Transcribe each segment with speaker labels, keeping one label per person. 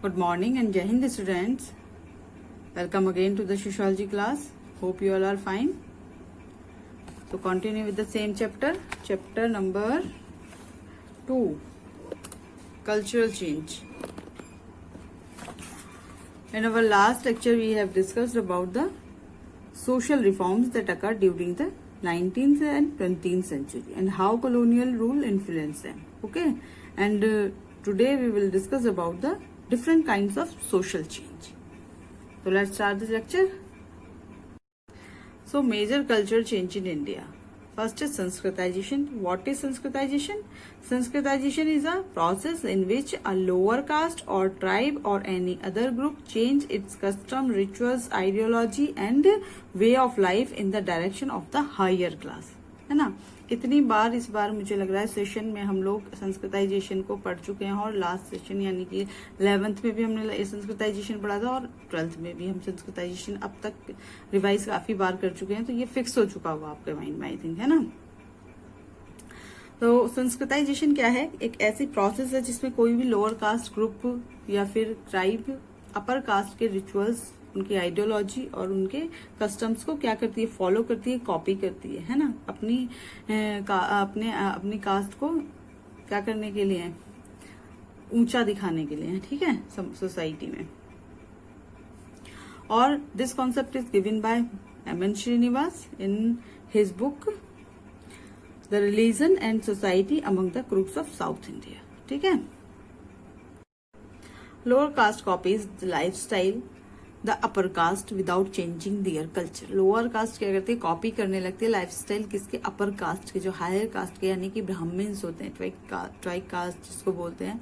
Speaker 1: Good morning and Jai Hind students. Welcome again to the sociology class. Hope you all are fine. So continue with the same chapter number 2, cultural change. In our last lecture we have discussed about the social reforms that occurred during the 19th and 20th century and how colonial rule influenced them. Okay, and today we will discuss about the different kinds of social change. So let's start this lecture. So major cultural change in India. First is Sanskritization. What is Sanskritization? Sanskritization is a process in which a lower caste or tribe or any other group change its custom, rituals, ideology and way of life in the direction of the higher class. है ना? इतनी बार इस बार मुझे लग रहा है session में हम लोग संस्कृताइजेशन को पढ़ चुके हैं और लास्ट सेशन यानी कि 11th में भी हमने संस्कृताइजेशन पढ़ा था और 12th में भी हम संस्कृताइजेशन अब तक रिवाइज काफी बार कर चुके हैं, तो ये फिक्स हो चुका होगा आपके माइंड में आई थिंक, है ना। तो संस्कृताइजेशन क्या है? एक ऐसी प्रोसेस है जिसमें कोई भी लोअर कास्ट ग्रुप या फिर ट्राइब अपर कास्ट के रिचुअल्स, उनकी आइडियोलॉजी और उनके कस्टम्स को क्या करती है, फॉलो करती है, कॉपी करती है ना, अपनी कास्ट को क्या करने के लिए, ऊंचा दिखाने के लिए, ठीक है, सोसाइटी में। और this concept is given by M N. Srinivas in his book the religion and society among the Coorgs of South India, ठीक है। Lower caste copies the lifestyle the upper caste without changing their culture. Lower caste क्या करती है, copy करने लगती है lifestyle किसके, upper caste के, जो हायर कास्ट के यानी कि ब्राह्मण्स होते हैं, ट्राइब कास्ट जिसको बोलते हैं,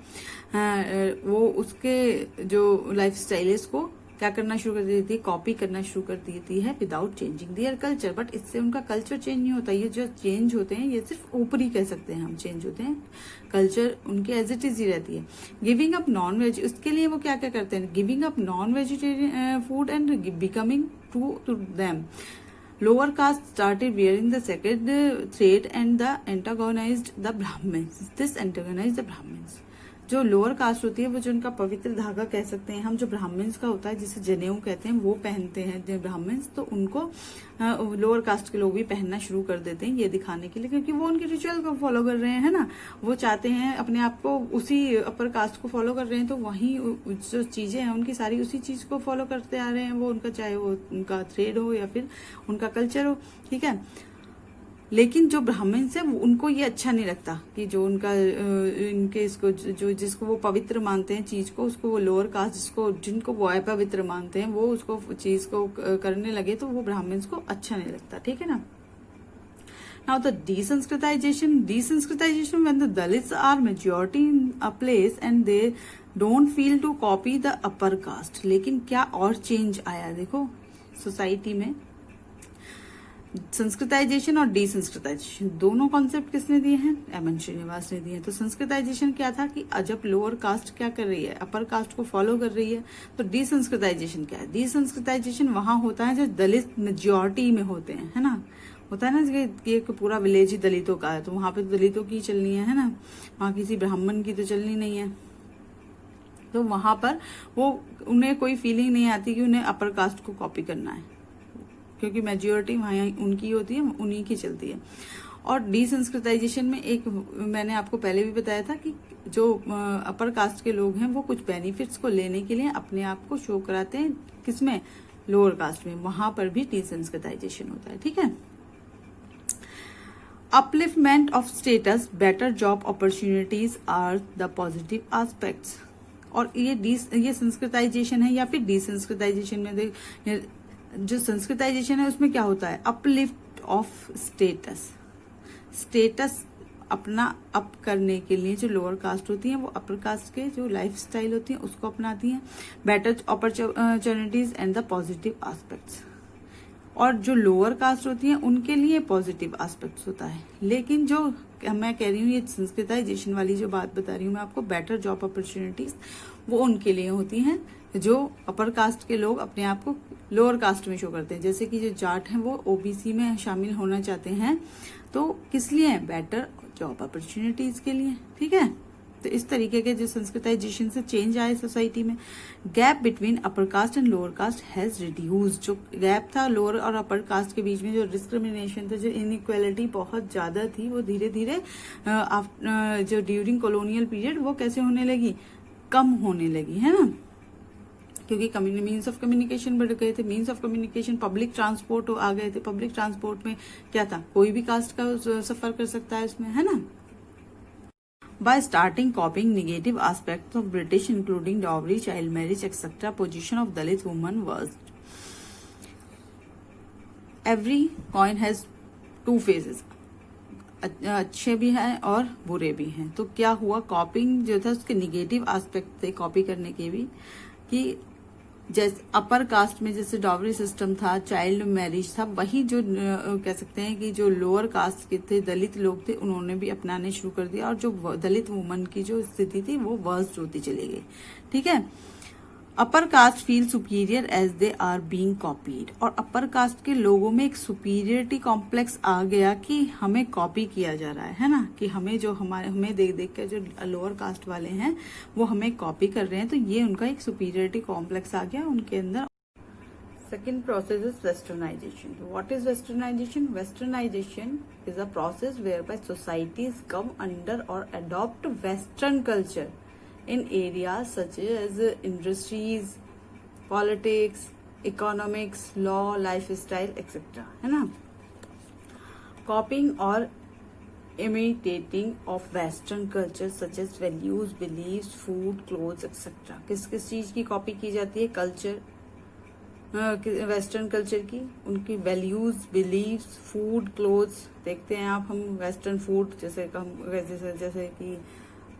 Speaker 1: वो उसके जो लाइफस्टाइल है इसको क्या करना शुरू कर देती है, कॉपी करना शुरू कर देती है without changing their culture. But इससे उनका कल्चर चेंज नहीं होता। ये जो चेंज होते हैं ये सिर्फ ऊपरी कह सकते हैं हम चेंज होते हैं, कल्चर उनके एज इट इज ही रहती है। गिविंग अप नॉन वेज, उसके लिए वो क्या क्या करते हैं, giving up non vegetarian food and becoming true to them. Lower caste started wearing the sacred thread and the antagonized the Brahmins. This antagonized the Brahmins. जो लोअर कास्ट होती है वो जो उनका पवित्र धागा कह सकते हैं हम, जो ब्राह्मण्स का होता है जिसे जनेऊ कहते हैं, वो पहनते हैं ब्राह्मण्स, तो उनको लोअर कास्ट के लोग भी पहनना शुरू कर देते हैं ये दिखाने के लिए, क्योंकि वो उनके रिचुअल को फॉलो कर रहे हैं, है ना। वो चाहते हैं अपने आप को उसी अपर कास्ट को फॉलो कर रहे हैं, तो वही जो चीजें हैं उनकी सारी उसी चीज को फॉलो करते आ रहे हैं, वो उनका चाहे वो उनका थ्रेड हो या फिर उनका कल्चर हो, ठीक है। लेकिन जो ब्राह्मण्स है उनको ये अच्छा नहीं लगता कि जो उनका इनके इसको जो जिसको वो पवित्र मानते हैं चीज को, उसको वो लोअर कास्ट जिनको वो अपवित्र मानते हैं वो उसको चीज को करने लगे, तो वो ब्राह्मण्स को अच्छा नहीं लगता, ठीक है ना। Now the desensitisation when the Dalits are majority in a place and they don't feel to copy the upper caste। लेकिन क्या और चेंज आया देखो सोसाइटी में, संस्कृताइजेशन और डिसंस्कृताइजेशन दोनों कॉन्सेप्ट किसने दिए हैं, एम.एन. श्रीनिवास ने दिए हैं। तो संस्कृताइजेशन क्या था कि जब लोअर कास्ट क्या कर रही है, अपर कास्ट को फॉलो कर रही है, तो डिसंस्कृताइजेशन क्या है, डिसंस्कृताइजेशन वहां होता है जो दलित मेजोरिटी में होते हैं, है ना। होता है ना कि एक पूरा विलेज ही दलितों का है, तो वहां पे तो दलितों की चलनी है ना, वहां किसी ब्राह्मण की तो चलनी नहीं है। तो वहां पर वो उन्हें कोई फीलिंग नहीं आती कि उन्हें अपर कास्ट को कॉपी करना है, क्योंकि मेजोरिटी वहां उनकी होती है, उन्हीं की चलती है। और डिसंस्कृताइजेशन में एक मैंने आपको पहले भी बताया था कि जो अपर कास्ट के लोग हैं वो कुछ बेनिफिट्स को लेने के लिए अपने आप को शो कराते हैं, किसमें, लोअर कास्ट में, वहां पर भी डिसंस्कृताइजेशन होता है, ठीक है। Upliftment of status, better job opportunities are the positive aspects. और ये संस्कृताइजेशन है या फिर डिसंस्कृताइजेशन में जो संस्कृताइजेशन है उसमें क्या होता है, अपलिफ्ट ऑफ स्टेटस अपना अप करने के लिए जो लोअर कास्ट होती है वो अपर कास्ट के जो लाइफस्टाइल होती है उसको अपनाती हैं, better opportunities and the positive aspects. और जो लोअर कास्ट होती है उनके लिए पॉजिटिव एस्पेक्ट्स होता है। लेकिन जो मैं कह रही हूँ ये संस्कृताइजेशन वाली जो बात बता रही हूँ मैं आपको, बेटर जॉब अपॉर्चुनिटीज, वो उनके लिए होती हैं जो अपर कास्ट के लोग अपने आप को लोअर कास्ट में शो करते हैं। जैसे कि जो जाट हैं वो ओबीसी में शामिल होना चाहते हैं, तो किस लिए, बेटर जॉब अपॉर्चुनिटीज के लिए, ठीक है। तो इस तरीके के जो संस्कृताइजेशन से चेंज आए सोसाइटी में। Gap between upper caste and lower caste has reduce, जो गैप था लोअर और अपर कास्ट के बीच में, जो डिस्क्रिमिनेशन था, जो इनइक्वालिटी बहुत ज्यादा थी, वो धीरे धीरे जो ड्यूरिंग कॉलोनियल पीरियड वो कैसे होने लगी, कम होने लगी, है ना, क्योंकि मीन्स ऑफ कम्युनिकेशन बढ़ गए थे। Means of communication, public transport आ गए थे। पब्लिक ट्रांसपोर्ट में क्या था, कोई भी कास्ट का सफर कर सकता है उसमें, है ना। By starting copying negative aspects of British, including dowry, child marriage, etc., position of Dalit women was. Every coin has two faces. अच्छे भी हैं और बुरे भी हैं। तो क्या हुआ, कॉपिंग जो था उसके निगेटिव एस्पेक्ट थे कॉपी करने के भी, कि जैसे अपर कास्ट में जैसे डॉवरी सिस्टम था, चाइल्ड मैरिज था, वही जो कह सकते हैं कि जो लोअर कास्ट के थे, दलित लोग थे, उन्होंने भी अपनाने शुरू कर दिया, और जो दलित वुमन की जो स्थिति थी वो वर्स्ट होती चली गई। ठीक है। Upper caste feel superior as they are being copied, और अपर कास्ट के लोगों में एक सुपीरियरिटी कॉम्प्लेक्स आ गया कि हमें कॉपी किया जा रहा है ना, कि हमें जो हमें देख देख के जो लोअर कास्ट वाले हैं वो हमें कॉपी कर रहे हैं, तो ये उनका एक सुपीरियरिटी कॉम्प्लेक्स आ गया उनके अंदर। Second process is westernization. What is westernization? Westernization is a process whereby societies come under or adopt Western culture in areas such as industries, politics, economics, law, lifestyle, etc. है ना। Copying or imitating of Western culture such as values, beliefs, food, clothes, etc. किस किस चीज की copy की जाती है, culture, western culture की, उनकी वैल्यूज, बिलीव्स, फूड, क्लोथ्स। देखते हैं आप, हम वेस्टर्न फूड जैसे जैसे कि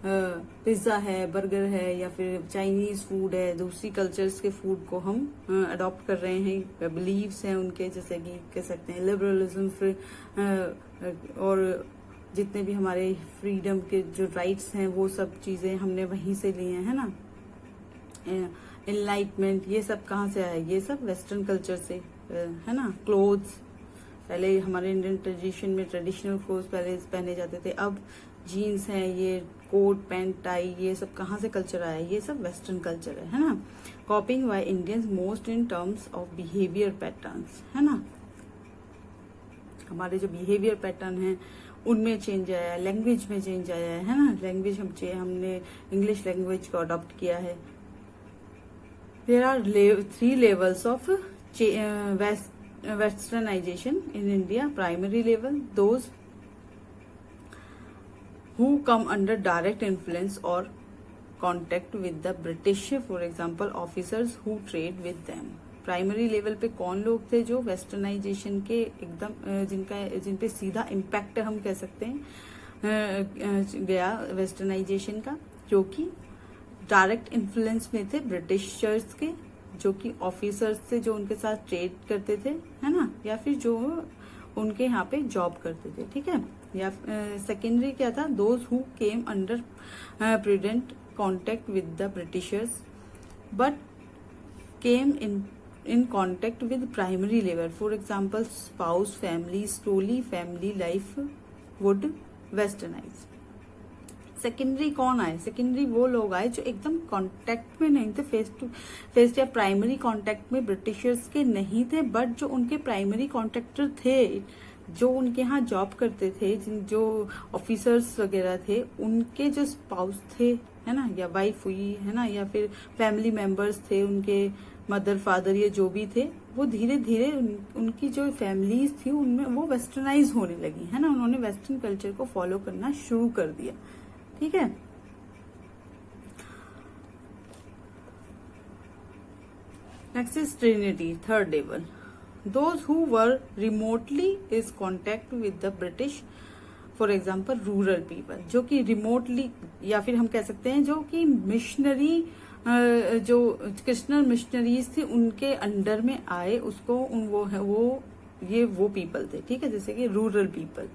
Speaker 1: पिज्जा है, बर्गर है, या फिर चाइनीज फूड है, दूसरी कल्चर्स के फूड को हम अडॉप्ट कर रहे हैं। बिलीव्स हैं उनके, जैसे कि कह सकते हैं लिबरलिज्म, फिर और जितने भी हमारे फ्रीडम के जो राइट्स हैं वो सब चीजें हमने वहीं से लिए हैं, है ना। एनलाइटमेंट, ये सब कहाँ से आया, ये सब वेस्टर्न कल्चर से, है ना। क्लोथ्स, पहले हमारे इंडियन ट्रेडिशन में ट्रेडिशनल क्लोथ्स पहले पहने जाते थे, अब जीन्स हैं, ये कोट पैंट टाई, ये सब कहाँ से कल्चर आया, ये सब वेस्टर्न कल्चर है ना। कॉपिंग by Indians most in terms of behaviour patterns, है ना। हमारे जो बिहेवियर पैटर्न है उनमें चेंज आया, लैंग्वेज में चेंज आया है ना। लैंग्वेज हमने इंग्लिश लैंग्वेज को अडॉप्ट किया है। There are three levels of westernization in India. Primary level, those who come under direct influence or contact with the British, for example, officers who trade with them. Primary level पे कौन लोग थे जो westernisation के एकदम जिन पे सीधा impact हम कह सकते हैं गया वेस्टर्नाइजेशन का, जो कि डायरेक्ट इन्फ्लुएंस में थे ब्रिटिशर्स के, जो कि ऑफिसर्स थे जो उनके साथ ट्रेड करते थे, है ना, या फिर जो उनके यहाँ पे जॉब करते थे। ठीक है। या सेकेंडरी क्या था, those who came under prudent contact with the Britishers but came in contact with primary level, for example spouse, family, slowly family life would westernize. Secondary कौन आए, सेकेंडरी वो लोग आए जो एकदम कांटेक्ट में नहीं थे, फेस टू फेस या प्राइमरी कांटेक्ट में ब्रिटिशर्स के नहीं थे, बट जो उनके प्राइमरी कॉन्ट्रैक्टर थे, जो उनके यहाँ जॉब करते थे, जो ऑफिसर्स वगैरह थे, उनके जो स्पाउस थे, है ना, या वाइफ हुई, है ना, या फिर फैमिली मेंबर्स थे, उनके मदर फादर ये जो भी थे, वो धीरे धीरे उनकी जो फैमिलीज थी उनमें वो वेस्टर्नाइज होने लगी, है ना। उन्होंने वेस्टर्न कल्चर को फॉलो करना शुरू कर दिया। ठीक है। Next is Trinity, third level, those who were remotely is contact with the British, for example rural people, जो कि रिमोटली, या फिर हम कह सकते हैं जो कि मिशनरी, जो क्रिश्चियन मिशनरीज थी उनके अंडर में आए, उसको वो पीपल थे। ठीक है। जैसे कि रूरल पीपल,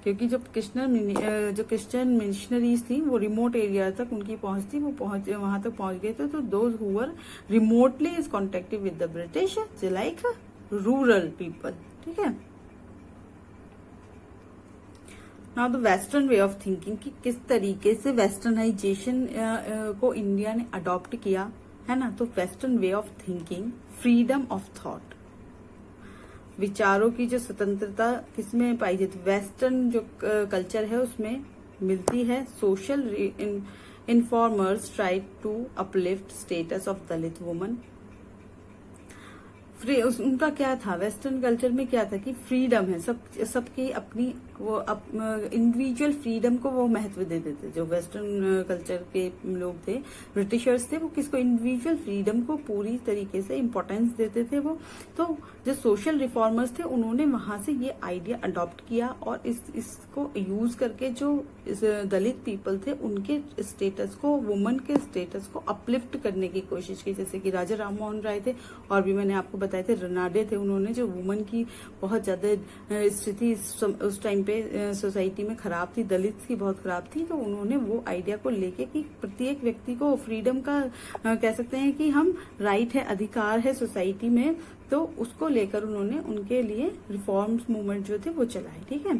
Speaker 1: क्योंकि जो क्रिश्चियन मिशनरीज थी वो रिमोट एरिया तक उनकी पहुंच थी, वो वहां तक पहुंच गए थे। तो those who were remotely is contacted with the British like rural people. ठीक है। Now the western way of thinking, कि किस तरीके से वेस्टर्नाइजेशन को इंडिया ने अडॉप्ट किया, है ना। तो western way of thinking, freedom of thought, विचारों की जो स्वतंत्रता किसमें पाई जाती, वेस्टर्न जो कल्चर है उसमें मिलती है। Social informers try to uplift status of Dalit woman. उनका क्या था, वेस्टर्न कल्चर में क्या था कि फ्रीडम है, सबकी अपनी वो इंडिविजुअल फ्रीडम को वो महत्व देते थे। जो वेस्टर्न कल्चर के लोग थे, ब्रिटिशर्स थे, वो किसको, इंडिविजुअल फ्रीडम को पूरी तरीके से इम्पोर्टेंस देते थे वो। तो जो सोशल रिफॉर्मर्स थे उन्होंने वहां से ये आइडिया अडॉप्ट किया और इसको यूज करके जो दलित पीपल थे उनके स्टेटस को, वुमन के स्टेटस को अपलिफ्ट करने की कोशिश की। जैसे कि राजा राम मोहन राय थे, और भी मैंने आपको बताए थे रनाडे थे, उन्होंने जो वुमन की बहुत ज्यादा स्थिति उस टाइम पे सोसाइटी में खराब थी, दलित की बहुत खराब थी, तो उन्होंने वो आइडिया को लेके कि प्रत्येक व्यक्ति को फ्रीडम का कह सकते हैं कि हम राइट है, अधिकार है सोसाइटी में, तो उसको लेकर उन्होंने उनके लिए रिफॉर्म्स मूवमेंट जो थे वो चलाए। ठीक है।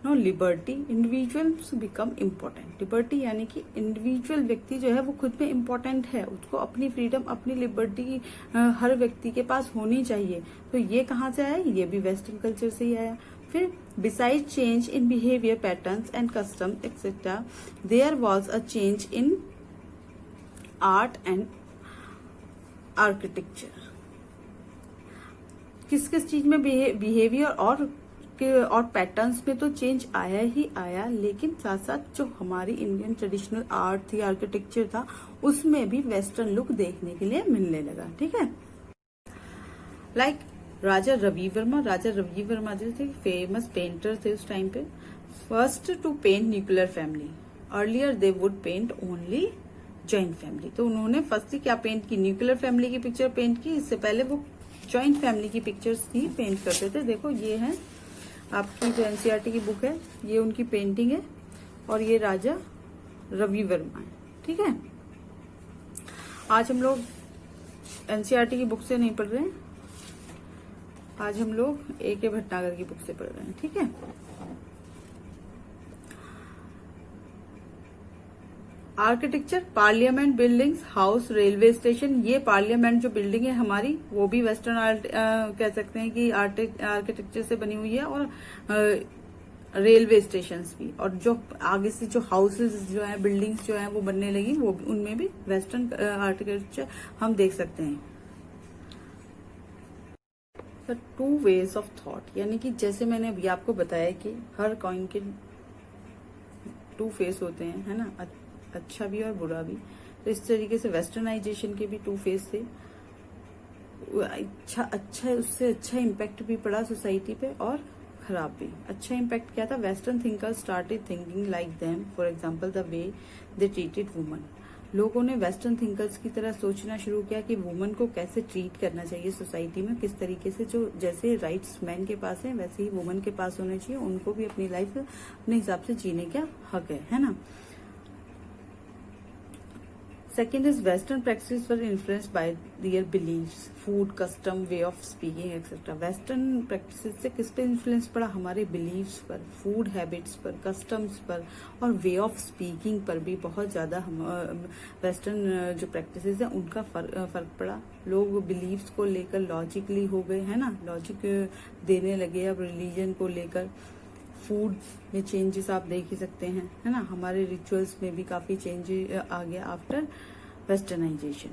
Speaker 1: No liberty, individuals become important. Liberty यानी कि इंडिविजुअल व्यक्ति जो है वो खुद में इम्पोर्टेंट है, उसको अपनी फ्रीडम, अपनी लिबर्टी हर व्यक्ति के पास होनी चाहिए। तो ये कहाँ से आया, ये भी वेस्टर्न कल्चर से ही आया। फिर beside change in behaviour patterns and custom etcetera, there was a change in art and architecture. किस किस चीज में बिहेवियर और पैटर्न्स में तो चेंज आया ही आया, लेकिन साथ साथ जो हमारी इंडियन ट्रेडिशनल आर्ट थी, आर्किटेक्चर था, उसमें भी वेस्टर्न लुक देखने के लिए मिलने लगा। ठीक है। लाइक राजा रवि वर्मा जो थे फेमस पेंटर थे उस टाइम पे, first to paint nuclear family, earlier they would paint only joint family. तो उन्होंने फर्स्ट क्या पेंट की, न्यूक्लियर फैमिली की पिक्चर पेंट की, इससे पहले वो जॉइंट फैमिली की पिक्चर्स ही पेंट करते थे। देखो ये है आपकी जो एनसीईआरटी की बुक है, ये उनकी पेंटिंग है, और ये राजा रवि वर्मा है। ठीक है। आज हम लोग एनसीईआरटी की बुक से नहीं पढ़ रहे हैं, आज हम लोग ए.के. भटनागर की बुक से पढ़ रहे हैं। ठीक है। Architecture, parliament buildings, house, railway station. ये पार्लियामेंट जो बिल्डिंग है हमारी, वो भी वेस्टर्न आर्ट कह सकते हैं कि आर्किटेक्चर से बनी हुई है, और रेलवे स्टेशन भी, और जो आगे से जो हाउसेज जो है, बिल्डिंग्स जो है वो बनने लगी, वो उनमें भी वेस्टर्न आर्किटेक्चर हम देख सकते हैं। टू वेज ऑफ थॉट, यानी कि जैसे मैंने अभी आपको बताया कि हर कॉइन के टू फेस होते हैं, है ना, अच्छा भी और बुरा भी। तो इस तरीके से वेस्टर्नाइजेशन के भी टू फेस थे। अच्छा उससे अच्छा इम्पैक्ट भी पड़ा सोसाइटी पे, और खराब भी। अच्छा इम्पैक्ट क्या था, western thinkers started thinking like them, for example the way they treated woman. लोगों ने वेस्टर्न थिंकर्स की तरह सोचना शुरू किया कि वुमन को कैसे ट्रीट करना चाहिए सोसाइटी में, किस तरीके से, जो जैसे राइट्स मैन के पास है वैसे ही वुमन के पास होने चाहिए, उनको भी अपनी लाइफ अपने हिसाब से जीने का हक है ना। Second is Western practices were influenced by their beliefs, food, custom, way of speaking, etc. Western practices से किस पे इन्फ्लुएंस पड़ा, हमारे beliefs पर, food habits पर, customs पर, और way of speaking पर भी बहुत ज्यादा हम वेस्टर्न जो practices है उनका फर्क पड़ा। लोग beliefs को लेकर लॉजिकली हो गए, है ना, लॉजिक देने लगे अब रिलीजन को लेकर। फूड में चेंजेस आप देख ही सकते हैं, है ना, हमारे रिचुअल्स में भी काफी चेंज आ गया after westernisation.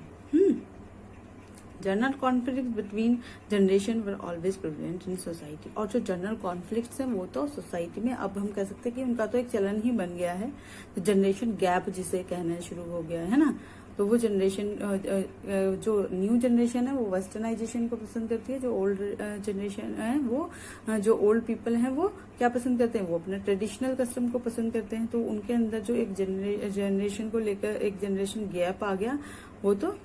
Speaker 1: General conflict between generation were always prevalent in society. और जो जनरल कॉन्फ्लिक्ट्स हैं वो तो सोसाइटी में अब हम कह सकते हैं कि उनका तो एक चलन ही बन गया है। तो जनरेशन गैप जिसे कहना शुरू हो गया है ना, तो वो जनरेशन जो न्यू जनरेशन है वो वेस्टर्नाइजेशन को पसंद करती है, जो ओल्ड जनरेशन है वो, जो ओल्ड पीपल हैं वो क्या पसंद करते हैं, वो अपने ट्रेडिशनल कस्टम को पसंद करते हैं। तो उनके अंदर जो एक जनरेशन को लेकर एक जनरेशन गैप आ गया, वो तो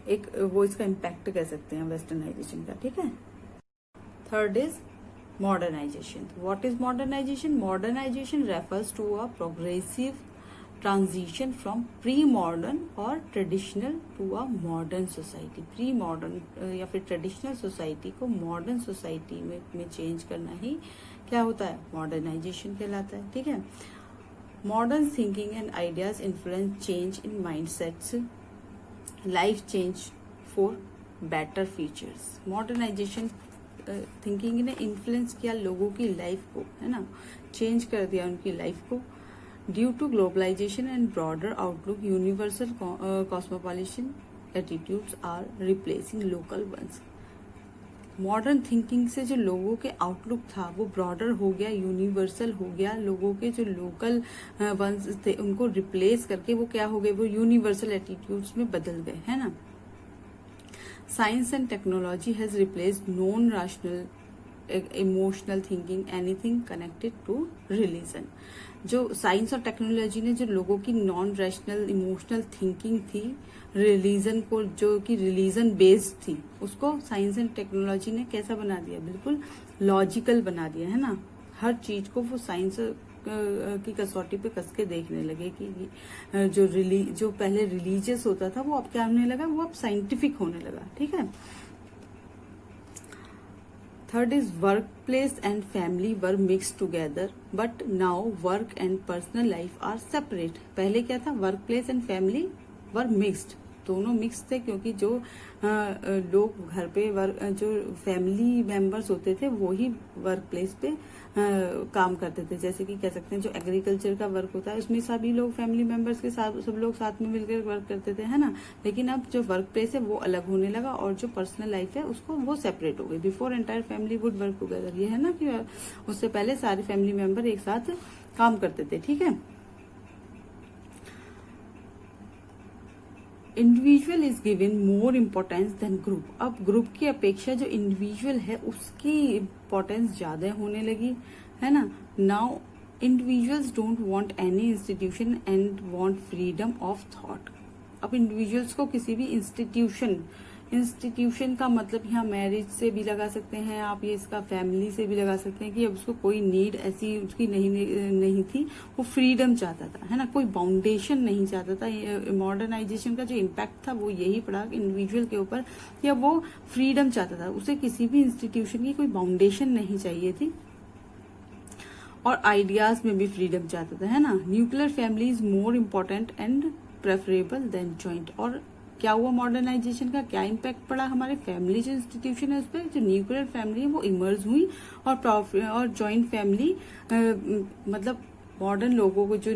Speaker 1: एक वो इसका इम्पैक्ट कह सकते हैं वेस्टर्नाइजेशन का। ठीक है। Third is modernisation. What is modernisation? Modernisation refers to a progressive transition from pre modern और traditional to a modern society. Pre modern या फिर ट्रेडिशनल सोसाइटी को मॉडर्न सोसाइटी में चेंज करना ही क्या होता है, मॉडर्नाइजेशन कहलाता है। ठीक है, modern thinking and ideas influence change in mindsets, life change for better features. Modernisation thinking ने इन्फ्लुएंस किया लोगों की लाइफ को, है ना, चेंज कर दिया उनकी लाइफ को। Due to globalisation and broader outlook, universal cosmopolitan attitudes are replacing local ones. Modern thinking से जो लोगों के आउटलुक था वो ब्रॉडर हो गया, यूनिवर्सल हो गया। लोगों के जो लोकल वंस थे उनको रिप्लेस करके वो क्या हो गए, वो यूनिवर्सल एटीट्यूड्स में बदल गए, है ना। Science and technology has replaced non rational emotional thinking, anything connected to religion. जो साइंस और टेक्नोलॉजी ने जो लोगों की नॉन रैशनल इमोशनल थिंकिंग थी, रिलीजन को, जो कि रिलीजन बेस्ड थी, उसको साइंस एंड टेक्नोलॉजी ने कैसा बना दिया, बिल्कुल लॉजिकल बना दिया, है ना। हर चीज को वो साइंस की कसौटी पे कस के देखने लगे कि जो पहले रिलीजियस होता था वो अब क्या होने लगा, वो अब साइंटिफिक होने लगा। ठीक है। Third is work place and family were mix together, but now work and personal life are separate. पहले क्या था, work place and family were mixed, दोनों मिक्स थे, क्योंकि जो लोग घर पे जो फैमिली मेंबर्स होते थे वो ही वर्क प्लेस पे काम करते थे। जैसे कि कह सकते हैं जो एग्रीकल्चर का वर्क होता है उसमें सभी लोग फैमिली मेंबर्स के साथ सब लोग साथ में मिलकर वर्क करते थे, है ना। लेकिन अब जो वर्क प्लेस है वो अलग होने लगा और जो पर्सनल लाइफ है उसको वो सेपरेट हो गई। Before entire family would work together, ये है ना कि उससे पहले सारे फैमिली मेंबर एक साथ काम करते थे। ठीक है। Individual is given more importance than group. अब ग्रुप की अपेक्षा जो इंडिविजुअल है उसकी इम्पोर्टेंस ज्यादा होने लगी, है ना। Now individuals don't want any institution and want freedom of thought. अब इंडिविजुअल्स को किसी भी इंस्टीट्यूशन का मतलब यहाँ मैरिज से भी लगा सकते हैं आप, ये इसका फैमिली से भी लगा सकते हैं कि अब उसको कोई नीड ऐसी उसकी नहीं थी। वो फ्रीडम चाहता था, है ना, कोई बाउंडेशन नहीं चाहता था। मॉडर्नाइजेशन का जो इम्पैक्ट था वो यही पड़ा इंडिविजुअल के ऊपर, या वो फ्रीडम चाहता था, उसे किसी भी इंस्टीट्यूशन की कोई बाउंडेशन नहीं चाहिए थी। और आइडियाज में भी फ्रीडम चाहता था, है ना। Nuclear family is more important and preferable than joint. और क्या हुआ, मॉडर्नाइजेशन का क्या इम्पैक्ट पड़ा हमारे फैमिली जो इंस्टीट्यूशन है उस पर। जो न्यूक्लियर फैमिली है वो इमर्ज हुई और जॉइंट फैमिली मतलब मॉडर्न लोगों को जो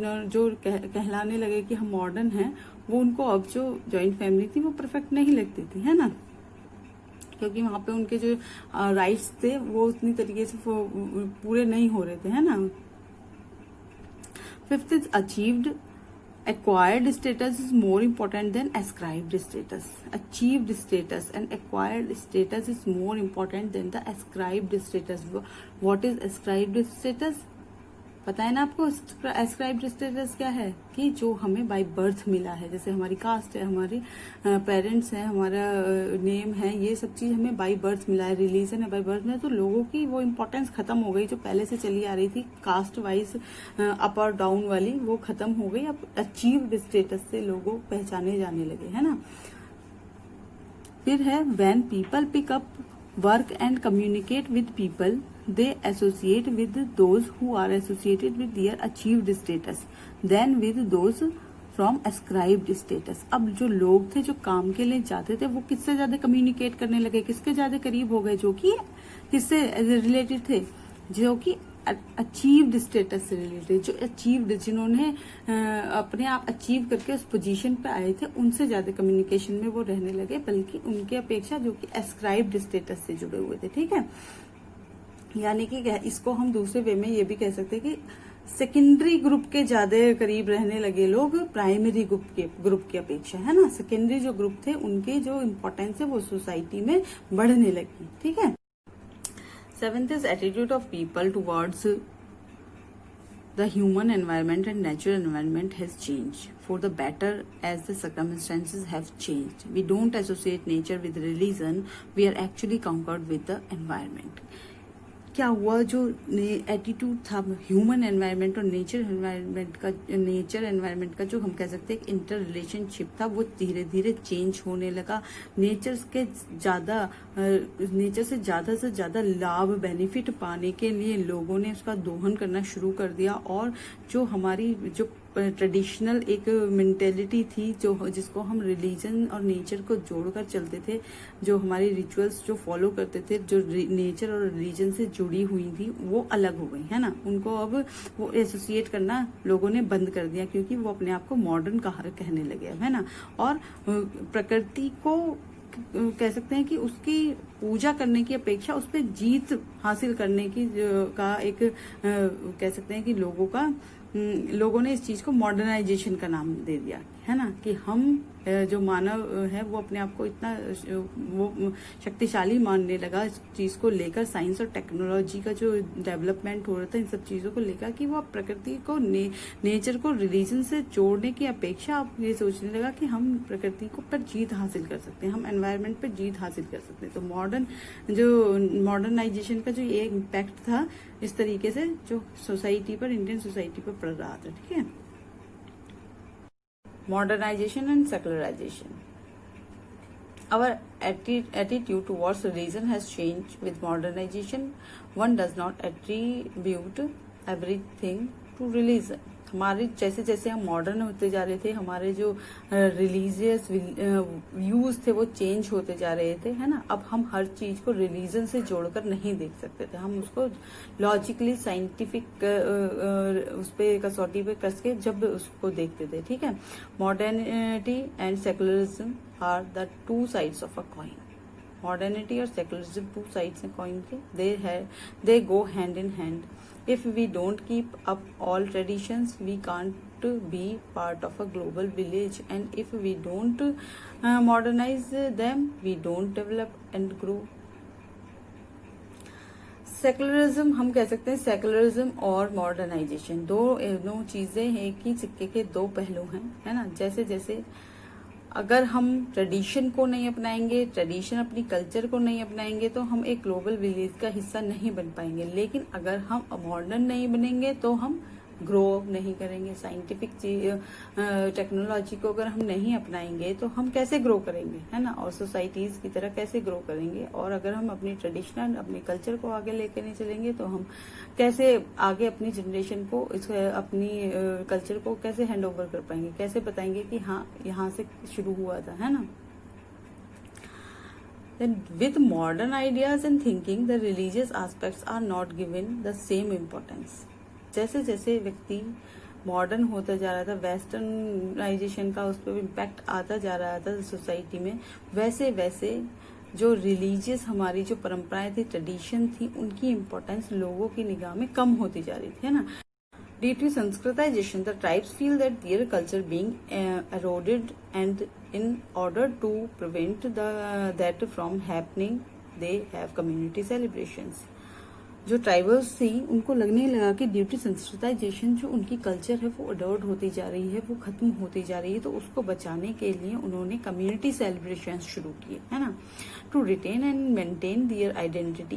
Speaker 1: कहलाने लगे कि हम मॉडर्न हैं, वो उनको अब जो जॉइंट फैमिली थी वो परफेक्ट नहीं लगती थी, है ना, क्योंकि वहां पे उनके जो राइट्स थे वो उतनी तरीके से पूरे नहीं हो रहे थे, है ना। Fifth is achieved acquired status is more important than ascribed status. Achieved status and acquired status is more important than the ascribed status. What is ascribed status? पता है ना आपको ascribed status क्या है, कि जो हमें बाय बर्थ मिला है, जैसे हमारी कास्ट है, हमारे पेरेंट्स हैं, हमारा नेम है, ये सब चीज हमें बाय बर्थ मिला है, रिलीजन है बाय बर्थ में। तो लोगों की वो इम्पोर्टेंस खत्म हो गई जो पहले से चली आ रही थी, कास्ट वाइज अप और डाउन वाली, वो खत्म हो गई। अब अचीव्ड स्टेटस से लोगों पहचाने जाने लगे, है ना। फिर है when people pick up work and communicate with people, they associate with those who are associated with their achieved status than with those from ascribed status. अब जो लोग थे जो काम के लिए जाते थे वो किससे ज्यादा कम्युनिकेट करने लगे, किसके ज्यादा करीब हो गए, जो कि किससे रिलेटेड थे, जो कि अचीव्ड स्टेटस से रिलेटेड, जो अचीव्ड, जिन्होंने अपने आप अचीव करके उस पोजीशन पे आए थे, उनसे ज्यादा कम्युनिकेशन में वो रहने लगे, बल्कि उनके अपेक्षा जो कि एस्क्राइब्ड स्टेटस से जुड़े हुए थे। ठीक है। यानी कि इसको हम दूसरे वे में ये भी कह सकते हैं कि सेकेंडरी ग्रुप के ज्यादा करीब रहने लगे लोग प्राइमरी ग्रुप की अपेक्षा, है ना। सेकेंडरी जो ग्रुप थे उनके जो इम्पोर्टेंस है वो सोसाइटी में बढ़ने लगी। ठीक है। Seventh is attitude of people towards the human environment and natural environment has changed for the better as the circumstances have changed. We don't associate nature with religion. We are actually conquered with the environment. क्या हुआ, जो attitude था human environment और nature environment का जो हम कह सकते हैं इंटर रिलेशनशिप था, वो धीरे धीरे चेंज होने लगा। नेचर से ज्यादा लाभ बेनिफिट पाने के लिए लोगों ने उसका दोहन करना शुरू कर दिया, और जो हमारी जो ट्रेडिशनल एक मेंटेलिटी थी, जो जिसको हम रिलीजन और नेचर को जोड़कर चलते थे, जो हमारी रिचुअल्स जो फॉलो करते थे, जो नेचर और रिलीजन से जुड़ी हुई थी, वो अलग हो गई है ना। उनको अब वो एसोसिएट करना लोगों ने बंद कर दिया, क्योंकि वो अपने आप को मॉडर्न कहने लगे है ना। और प्रकृति को कह सकते हैं कि उसकी पूजा करने की अपेक्षा उस पर जीत हासिल करने की का एक कह सकते हैं कि लोगों ने इस चीज को मॉडर्नाइजेशन का नाम दे दिया है ना, कि हम जो मानव है वो अपने आप को इतना वो शक्तिशाली मानने लगा इस चीज को लेकर। साइंस और टेक्नोलॉजी का जो डेवलपमेंट हो रहा था इन सब चीजों को लेकर, कि वो प्रकृति को नेचर को रिलीजन से जोड़ने की अपेक्षा आप ये सोचने लगा कि हम प्रकृति को पर जीत हासिल कर सकते हैं, हम एनवायरनमेंट पर जीत हासिल कर सकते हैं। तो मॉडर्नाइजेशन का जो ये इम्पैक्ट था, इस तरीके से जो सोसाइटी पर, इंडियन सोसाइटी पर पड़ रहा था। ठीक है, modernization and secularization. Our attitude towards religion has changed with modernization. One does not attribute everything to religion. हमारे जैसे जैसे हम मॉडर्न होते जा रहे थे, हमारे जो रिलीजियस व्यूज थे वो चेंज होते जा रहे थे, है ना। अब हम हर चीज को रिलीजन से जोड़कर नहीं देख सकते थे, हम उसको लॉजिकली साइंटिफिक उस पे कसौटी पे कस के जब उसको देखते थे। ठीक है, modernity and secularism are the two sides of a coin. Modernity और सेकुलरिज्म टू साइड्स हैं कॉइन के, they go hand in hand. If we don't keep up all traditions, we can't be part of a global village, and if we don't modernize them, we don't develop and grow. Secularism हम कह सकते हैं, secularism और modernisation दो चीजें हैं कि सिक्के के दो पहलू हैं, है ना। जैसे जैसे अगर हम ट्रेडिशन को नहीं अपनाएंगे, ट्रेडिशन अपनी कल्चर को नहीं अपनाएंगे, तो हम एक ग्लोबल विलेज का हिस्सा नहीं बन पाएंगे। लेकिन अगर हम मॉडर्न नहीं बनेंगे तो हम ग्रो नहीं करेंगे। साइंटिफिक टेक्नोलॉजी को अगर हम नहीं अपनाएंगे तो हम कैसे ग्रो करेंगे, है ना। और सोसाइटीज की तरह कैसे ग्रो करेंगे। और अगर हम अपनी ट्रेडिशनल अपने कल्चर को आगे लेकर नहीं चलेंगे तो हम कैसे आगे अपनी जनरेशन को अपनी कल्चर को कैसे हैंड ओवर कर पाएंगे, कैसे बताएंगे कि हाँ यहाँ से शुरू हुआ था, है ना। Then with modern ideas and thinking, the religious aspects are not given the same importance. जैसे जैसे व्यक्ति मॉडर्न होता जा रहा था, वेस्टर्नाइजेशन का उस पर इम्पैक्ट आता जा रहा था सोसाइटी में, वैसे वैसे जो रिलीजियस हमारी जो परंपराएं थी, ट्रेडिशन थी, उनकी इम्पोर्टेंस लोगों की निगाह में कम होती जा रही थी, है ना। Due to Sanskritization, the tribes feel that their culture being eroded, and in order to prevent that from happening, they have community celebrations. जो ट्राइबल्स थी उनको लगने लगा कि ड्यू टू संस्कृताइजेशन जो उनकी कल्चर है वो अडॉप्ट होती जा रही है, वो खत्म होती जा रही है, तो उसको बचाने के लिए उन्होंने कम्युनिटी सेलिब्रेशन शुरू किए, है ना। To retain and maintain their identity,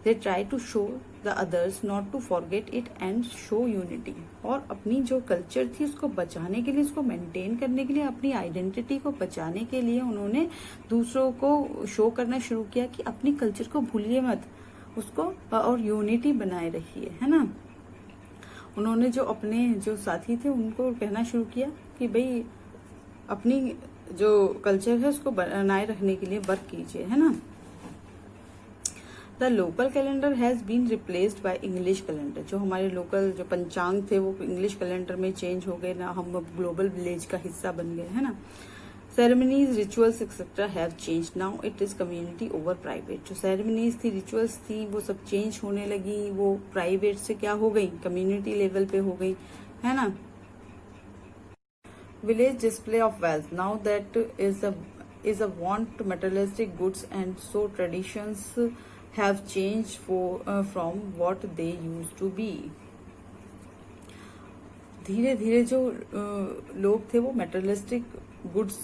Speaker 1: they try to show the others not to forget it and show unity. और अपनी जो कल्चर थी उसको बचाने के लिए, उसको मेंटेन करने के लिए, अपनी आइडेंटिटी को बचाने के लिए उन्होंने दूसरों को शो करना शुरू किया कि अपनी कल्चर को भूलिए मत, उसको और यूनिटी बनाए रखिए, है ना। उन्होंने जो अपने जो साथी थे उनको कहना शुरू किया कि भाई अपनी जो कल्चर है उसको बनाए रखने के लिए वर्क कीजिए, है ना। The local calendar has been replaced by English calendar. जो हमारे लोकल जो पंचांग थे वो इंग्लिश कैलेंडर में चेंज हो गए ना, हम ग्लोबल विलेज का हिस्सा बन गए, है ना। Ceremonies, rituals, etc. have changed. Now it is community over private. जो ceremonies थी, rituals थी, वो सब change होने लगी, वो private से क्या हो गई, community level पे हो गई, है ना। Village display of wealth. Now that is a want materialistic goods, and so traditions have changed from what they used to be. धीरे धीरे जो लोग थे वो materialistic goods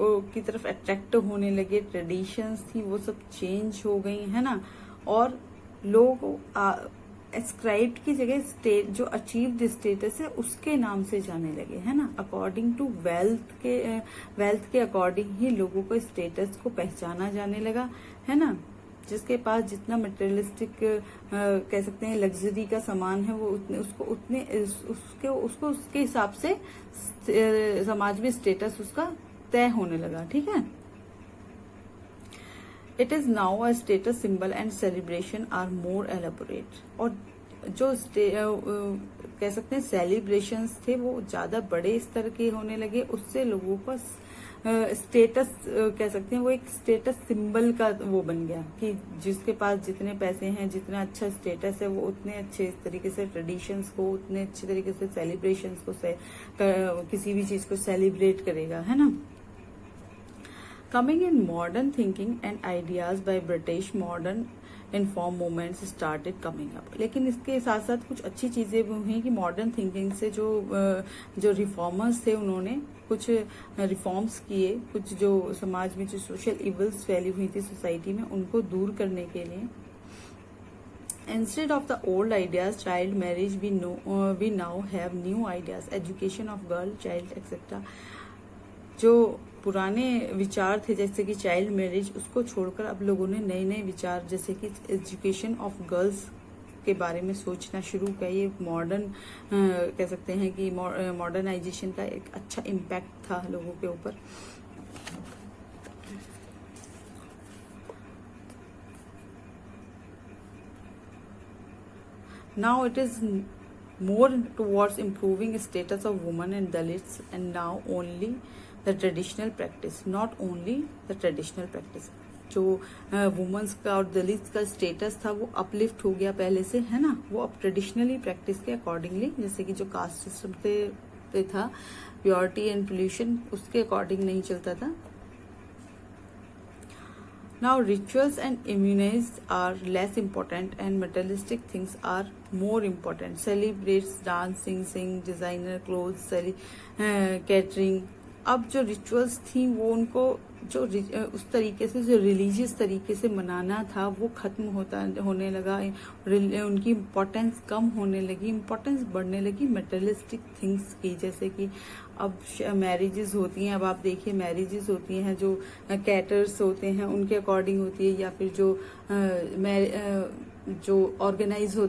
Speaker 1: की तरफ अट्रैक्ट होने लगे, ट्रेडिशंस थी वो सब चेंज हो गई, है ना। और लोग एस्क्राइब्ड की जगह स्टेट जो अचीव्ड स्टेटस है उसके नाम से जाने लगे, है ना। अकॉर्डिंग टू वेल्थ के अकॉर्डिंग ही लोगों को स्टेटस को पहचाना जाने लगा, है ना। जिसके पास जितना मटेरियलिस्टिक कह सकते हैं लग्जरी का सामान है, वो उसको उसके हिसाब से समाज में स्टेटस उसका तय होने लगा, ठीक है। It is now a status symbol and celebration are more elaborate. और जो कह सकते हैं सेलिब्रेशंस थे वो ज्यादा बड़े स्तर के होने लगे, उससे लोगों का स्टेटस कह सकते हैं वो एक स्टेटस सिंबल का वो बन गया कि जिसके पास जितने पैसे हैं, जितना अच्छा स्टेटस है, वो उतने अच्छे तरीके से ट्रेडिशंस को, उतने अच्छे तरीके से सेलिब्रेशंस को किसी भी चीज को सेलिब्रेट करेगा, है ना। Coming in modern thinking and ideas by British modern inform movements started coming up. लेकिन इसके साथ साथ कुछ अच्छी चीजें भी हुई कि मॉडर्न थिंकिंग से जो रिफॉर्मर्स थे उन्होंने कुछ रिफॉर्म्स किए, कुछ जो समाज में जो सोशल इवल्स फैली हुई थी सोसाइटी में उनको दूर करने के लिए। Instead of the old ideas, child marriage, we now have new ideas, education of girl, child, etc. जो पुराने विचार थे जैसे कि चाइल्ड मैरिज, उसको छोड़कर अब लोगों ने नए नए विचार जैसे कि एजुकेशन ऑफ गर्ल्स के बारे में सोचना शुरू किया। ये मॉडर्न कह सकते हैं कि मॉडर्नाइजेशन का एक अच्छा इम्पैक्ट था लोगों के ऊपर। Now it is more towards improving status of women and Dalits, and now only the traditional practice, not only the traditional practice। जो वुमेन्स का और दलित्स का स्टेटस था वो अपलिफ्ट हो गया पहले से, है ना। वो अब ट्रेडिशनली प्रैक्टिस के अकॉर्डिंगली, जैसे कि जो कास्ट सिस्टम पे था प्योरिटी एंड पोल्यूशन, उसके अकॉर्डिंग नहीं चलता था। Now rituals and immunities are less important and materialistic things are more important. Celebrates, dancing, sing, designer clothes, catering। अब जो रिचुअल्स थी वो उनको जो उस तरीके से जो रिलीजियस तरीके से मनाना था वो खत्म होने लगा। उनकी इम्पोर्टेंस कम होने लगी, इम्पोर्टेंस बढ़ने लगी मटेरियलिस्टिक थिंग्स की। जैसे कि अब मैरिजेस होती हैं, अब आप देखिए मैरिजेस होती हैं जो कैटर्स होते हैं उनके अकॉर्डिंग होती है, या फिर जो ऑर्गेनाइजर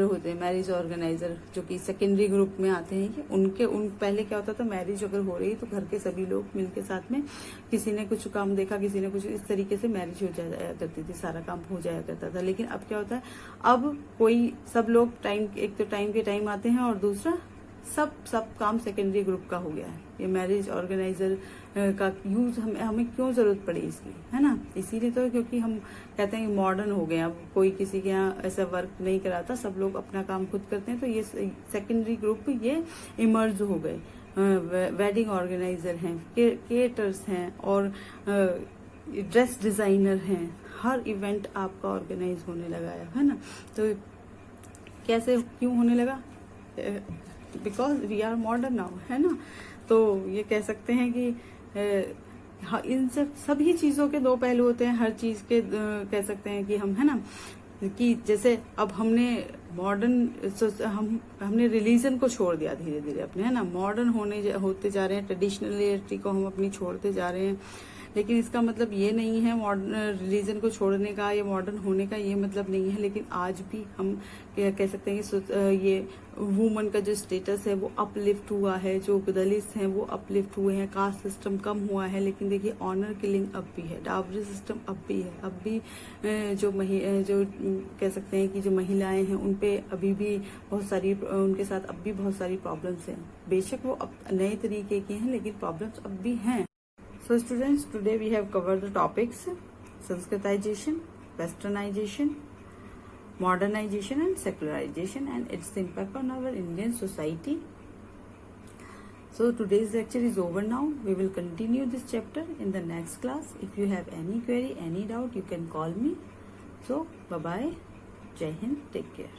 Speaker 1: होते हैं मैरिज ऑर्गेनाइजर, जो कि सेकेंडरी ग्रुप में आते हैं कि पहले क्या होता था, मैरिज अगर हो रही तो घर के सभी लोग मिलके साथ में, किसी ने कुछ काम देखा, किसी ने कुछ, इस तरीके से मैरिज हो जाया करती थी, सारा काम हो जाया करता था। लेकिन अब क्या होता है, अब सब लोग एक तो टाइम के टाइम आते हैं और दूसरा सब काम सेकेंडरी ग्रुप का हो गया है। ये मैरिज ऑर्गेनाइजर का यूज हमें क्यों जरूरत पड़ी इसकी, है ना। इसीलिए तो क्योंकि हम कहते हैं मॉडर्न हो गए, अब कोई किसी के यहाँ ऐसा वर्क नहीं कराता, सब लोग अपना काम खुद करते हैं। तो ये सेकेंडरी ग्रुप ये इमर्ज हो गए। वेडिंग ऑर्गेनाइजर हैं, केटर्स हैं और ड्रेस डिजाइनर हैं। हर इवेंट आपका ऑर्गेनाइज होने लगा है ना। तो कैसे क्यों होने लगा, because we are modern now, है ना। तो ये कह सकते हैं कि इन सभी चीजों के दो पहलू होते हैं। हर चीज के कह सकते हैं कि हम, है ना, कि जैसे अब हमने हमने रिलीजन को छोड़ दिया धीरे धीरे अपने, है ना। मॉडर्न होते जा रहे हैं, ट्रेडिशनलिटी को हम अपनी छोड़ते जा रहे हैं। लेकिन इसका मतलब ये नहीं है मॉडर्न रिलीजन को छोड़ने का या मॉडर्न होने का ये मतलब नहीं है। लेकिन आज भी हम कह सकते हैं कि ये वुमन का जो स्टेटस है वो अपलिफ्ट हुआ है, जो दलित हैं वो अपलिफ्ट हुए हैं, कास्ट सिस्टम कम हुआ है। लेकिन देखिए ऑनर किलिंग अब भी है, डावरी सिस्टम अब भी है। अब भी जो कह सकते हैं कि जो महिलाएं हैं उन पे अभी भी बहुत सारी, उनके साथ अब भी बहुत सारी प्रॉब्लम्स हैं। बेशक वो अब नए तरीके की हैं लेकिन प्रॉब्लम्स अब भी हैं। So students, today we have covered the topics Sanskritization, Westernization, modernization and secularization and its impact on our Indian society. So today's lecture is over now. We will continue this chapter in the next class. If you have any query, any doubt, you can call me. So bye bye. Jai Hind. Take care.